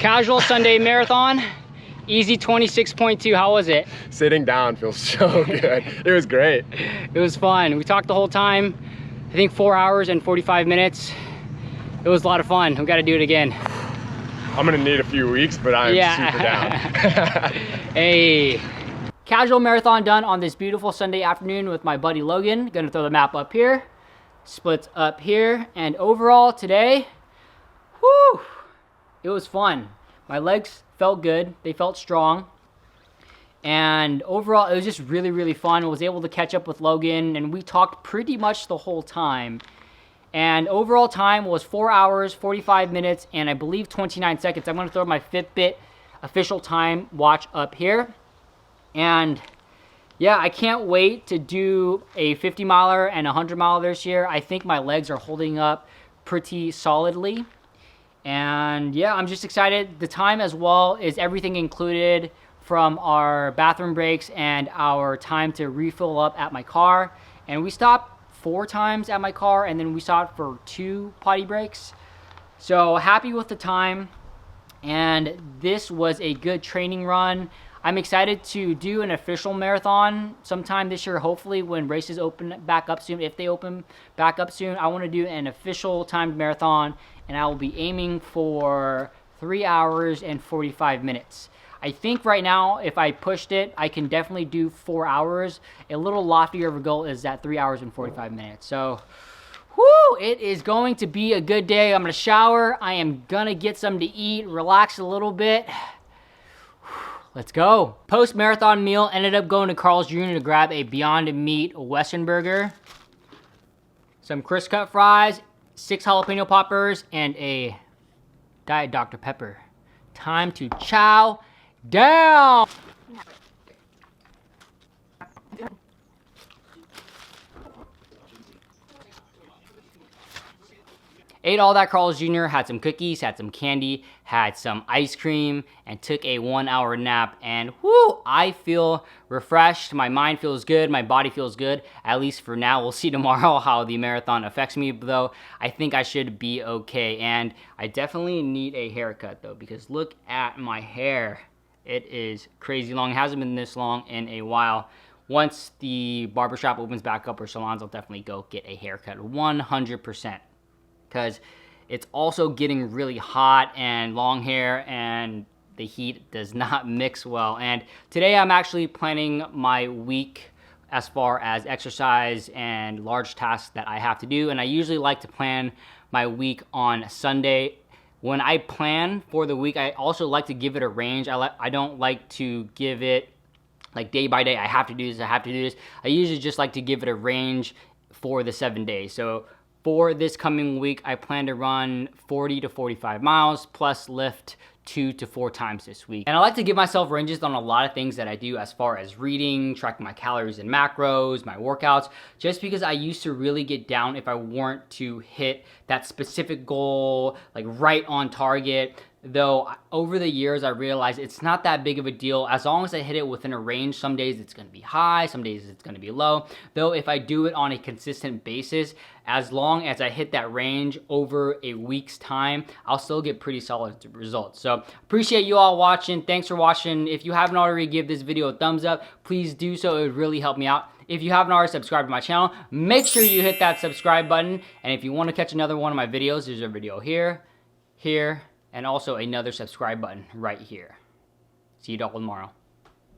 Casual Sunday marathon, easy 26.2. How was it? Sitting down feels so good. It was great. It was fun. We talked the whole time. I think 4 hours and 45 minutes. It was a lot of fun. We got to do it again. I'm gonna need a few weeks, but I'm super down. Hey. Casual marathon done on this beautiful Sunday afternoon with my buddy Logan. Gonna throw the map up here. Splits up here. And overall today, whew, it was fun. My legs felt good. They felt strong. And overall, it was just really, really fun. I was able to catch up with Logan, and we talked pretty much the whole time. And overall time was 4 hours, 45 minutes, and I believe 29 seconds. I'm going to throw my Fitbit official time watch up here. And yeah, I can't wait to do a 50 miler and a 100 miler this year. I think my legs are holding up pretty solidly. And yeah, I'm just excited. The time as well is everything included from our bathroom breaks and our time to refill up at my car. And we stopped 4 times at my car, and then we stopped for 2 potty breaks. So happy with the time, and this was a good training run. I'm excited to do an official marathon sometime this year, hopefully when races open back up soon. If they open back up soon, I want to do an official timed marathon, and I will be aiming for 3 hours and 45 minutes. I think right now, if I pushed it, I can definitely do 4 hours. A little loftier of a goal is that 3 hours and 45 minutes. So, whoo, it is going to be a good day. I'm gonna shower. I am gonna get something to eat, relax a little bit. Let's go. Post-marathon meal, ended up going to Carl's Jr. to grab a Beyond Meat Western Burger, some crisp cut fries, 6 jalapeno poppers, and a Diet Dr. Pepper. Time to chow down. Ate all that Carl's Jr., had some cookies, had some candy, had some ice cream, and took a 1 hour nap. And whoo, I feel refreshed. My mind feels good. My body feels good, at least for now. We'll see tomorrow how the marathon affects me, though. I think I should be okay. And I definitely need a haircut, though, because look at my hair. It is crazy long. It hasn't been this long in a while. Once the barbershop opens back up or salons, I'll definitely go get a haircut 100%. Because it's also getting really hot, and long hair and the heat does not mix well. And today I'm actually planning my week as far as exercise and large tasks that I have to do. And I usually like to plan my week on Sunday. When I plan for the week, I also like to give it a range. I don't like to give it like day by day. I have to do this, I have to do this. I usually just like to give it a range for the 7 days. So for this coming week, I plan to run 40 to 45 miles plus lift 2 to 4 times this week. And I like to give myself ranges on a lot of things that I do as far as reading, tracking my calories and macros, my workouts, just because I used to really get down if I weren't to hit that specific goal, like right on target. Though over the years, I realized it's not that big of a deal. As long as I hit it within a range, some days it's gonna be high, some days it's gonna be low. Though if I do it on a consistent basis, as long as I hit that range over a week's time, I'll still get pretty solid results. So appreciate you all watching. Thanks for watching. If you haven't already, give this video a thumbs up. Please do so, it would really help me out. If you haven't already subscribed to my channel, make sure you hit that subscribe button. And if you wanna catch another one of my videos, there's a video here, here, and also another subscribe button right here. See you all tomorrow.